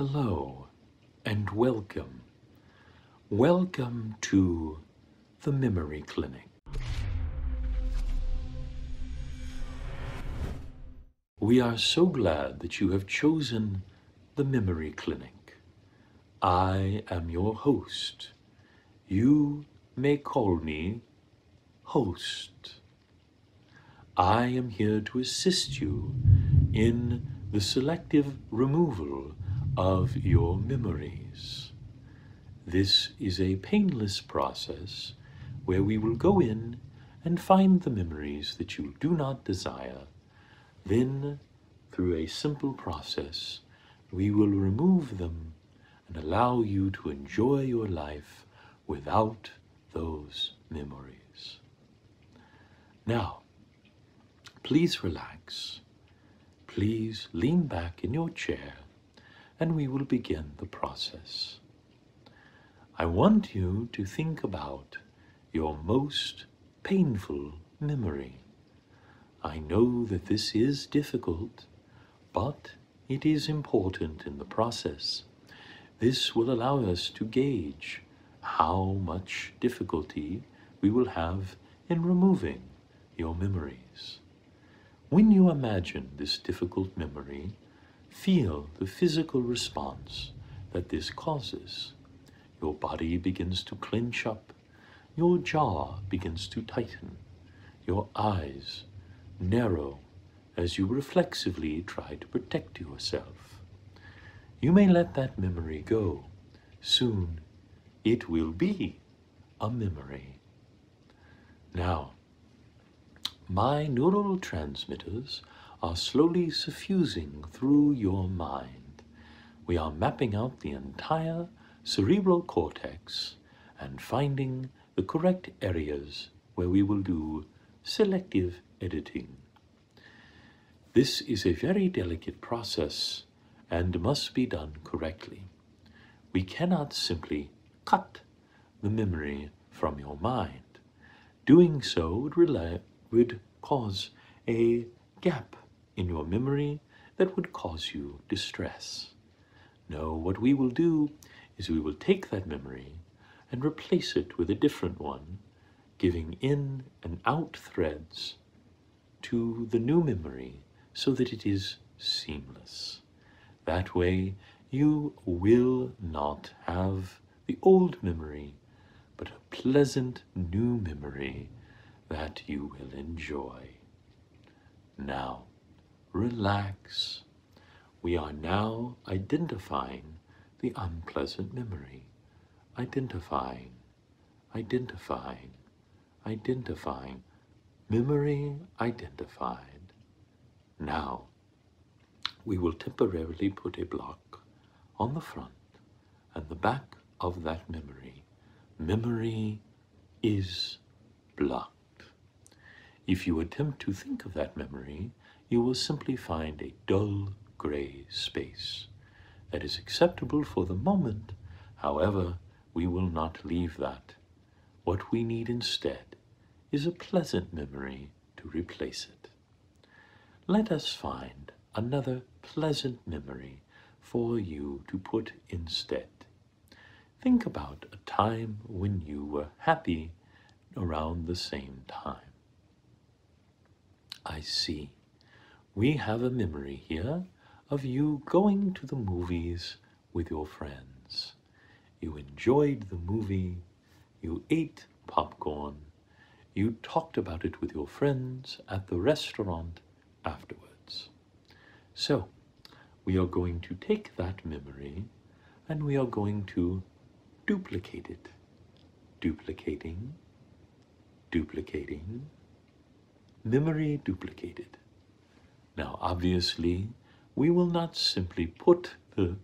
Hello and welcome. Welcome to the Memory Clinic. We are so glad that you have chosen the Memory Clinic. I am your host. You may call me Host. I am here to assist you in the selective removal of your memories. This is a painless process where we will go in and find the memories that you do not desire. Then, through a simple process, we will remove them and allow you to enjoy your life without those memories. Now, please relax. Please lean back in your chair and we will begin the process. I want you to think about your most painful memory. I know that this is difficult, but it is important in the process. This will allow us to gauge how much difficulty we will have in removing your memories. When you imagine this difficult memory, feel the physical response that this causes. Your body begins to clench up, your jaw begins to tighten, your eyes narrow as you reflexively try to protect yourself. You may let that memory go. Soon it will be a memory. Now, my neurotransmitters are slowly suffusing through your mind. We are mapping out the entire cerebral cortex and finding the correct areas where we will do selective editing. This is a very delicate process and must be done correctly. We cannot simply cut the memory from your mind. Doing so would cause a gap in your memory that would cause you distress. No, what we will do is we will take that memory and replace it with a different one, giving in and out threads to the new memory so that it is seamless. That way, you will not have the old memory, but a pleasant new memory that you will enjoy. Now, relax. We are now identifying the unpleasant memory. Identifying. Memory identified. Now, we will temporarily put a block on the front and the back of that memory. Memory is blocked. If you attempt to think of that memory, you will simply find a dull gray space. That is acceptable for the moment. However, we will not leave that. What we need instead is a pleasant memory to replace it. Let us find another pleasant memory for you to put instead. Think about a time when you were happy around the same time. I see. We have a memory here of you going to the movies with your friends. You enjoyed the movie, you ate popcorn, you talked about it with your friends at the restaurant afterwards. So, we are going to take that memory and we are going to duplicate it. Duplicating. Memory duplicated. Now, obviously, we will not simply put the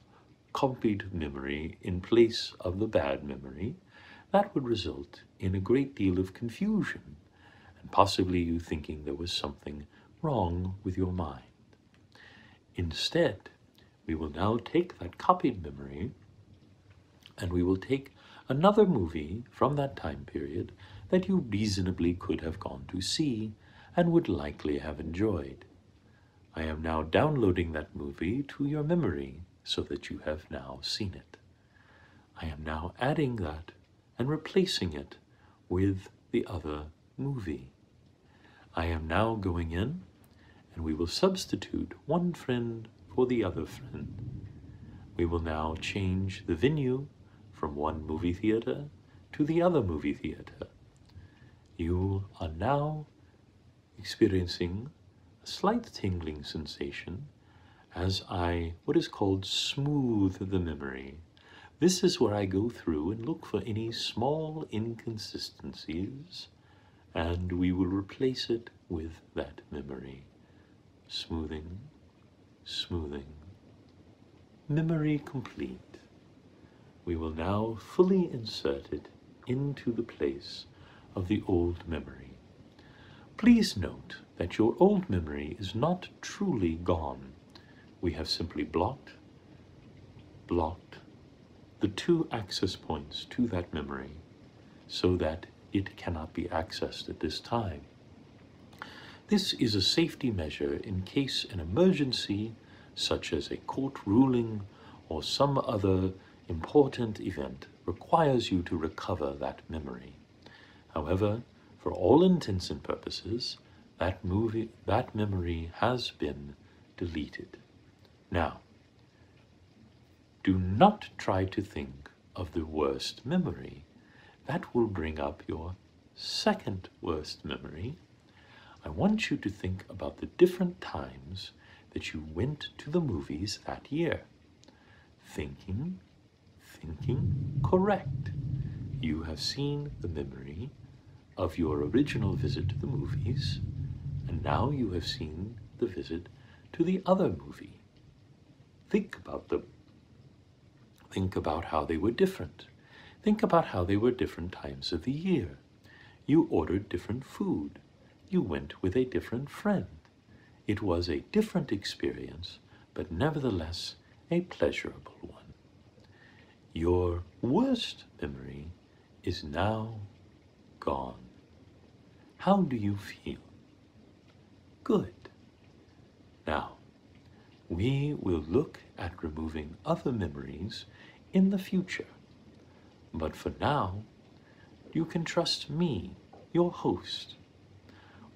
copied memory in place of the bad memory. That would result in a great deal of confusion and possibly you thinking there was something wrong with your mind. Instead, we will now take that copied memory and we will take another movie from that time period that you reasonably could have gone to see and would likely have enjoyed. I am now downloading that movie to your memory so that you have now seen it. I am now adding that and replacing it with the other movie. I am now going in, and we will substitute one friend for the other friend. We will now change the venue from one movie theater to the other movie theater. You are now experiencing a slight tingling sensation as I, what is called, smooth the memory. This is where I go through and look for any small inconsistencies, and we will replace it with that memory. Smoothing, smoothing. Memory complete. We will now fully insert it into the place of the old memory. Please note that your old memory is not truly gone. We have simply blocked the two access points to that memory so that it cannot be accessed at this time. This is a safety measure in case an emergency, such as a court ruling or some other important event, requires you to recover that memory. However, for all intents and purposes, that memory has been deleted. Now, do not try to think of the worst memory. That will bring up your second worst memory. I want you to think about the different times that you went to the movies that year. Thinking, correct. You have seen the memory of your original visit to the movies, and now you have seen the visit to the other movie. Think about them. Think about how they were different. Think about how they were different times of the year. You ordered different food. You went with a different friend. It was a different experience, but nevertheless a pleasurable one. Your worst memory is now gone. How do you feel? Good. Now, we will look at removing other memories in the future. But for now, you can trust me, your host.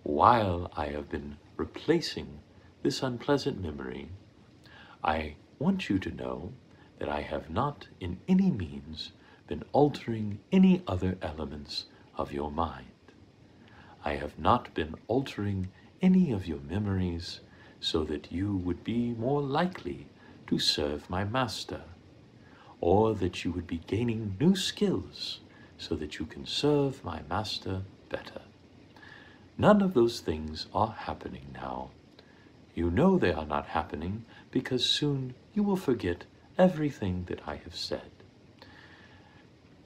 While I have been replacing this unpleasant memory, I want you to know that I have not in any means been altering any other elements of your mind. I have not been altering any of your memories so that you would be more likely to serve my master, or that you would be gaining new skills so that you can serve my master better. None of those things are happening now. You know they are not happening because soon you will forget everything that I have said.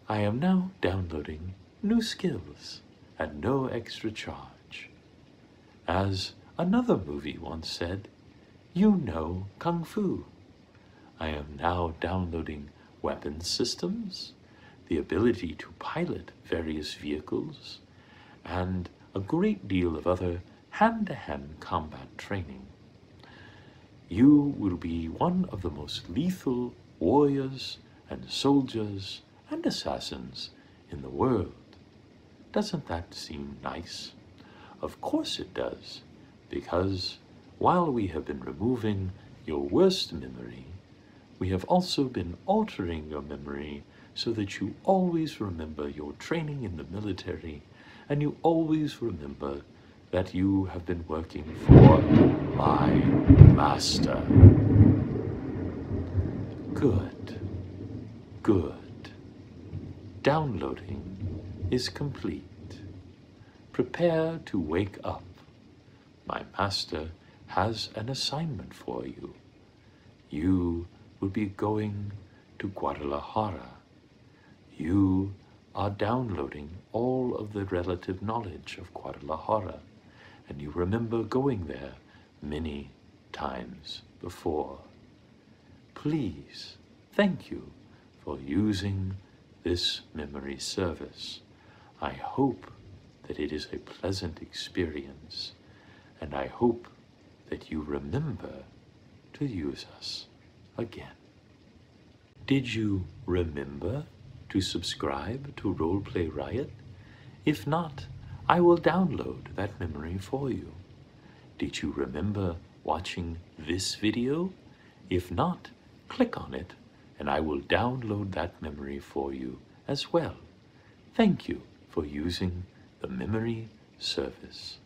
I am now downloading new skills at no extra charge. As another movie once said, you know Kung Fu. I am now downloading weapons systems, the ability to pilot various vehicles, and a great deal of other hand-to-hand combat training. You will be one of the most lethal warriors and soldiers and assassins in the world. Doesn't that seem nice? Of course it does, because while we have been removing your worst memory, we have also been altering your memory so that you always remember your training in the military, and you always remember that you have been working for my master. Good, good. Downloading is complete. Prepare to wake up. My master has an assignment for you. You will be going to Guadalajara. You are downloading all of the relative knowledge of Guadalajara, and you remember going there many times before. Please, thank you for using this memory service. I hope that it is a pleasant experience, and I hope that you remember to use us again. Did you remember to subscribe to Roleplay Riot? If not, I will download that memory for you. Did you remember watching this video? If not, click on it and I will download that memory for you as well. Thank you for using the memory service.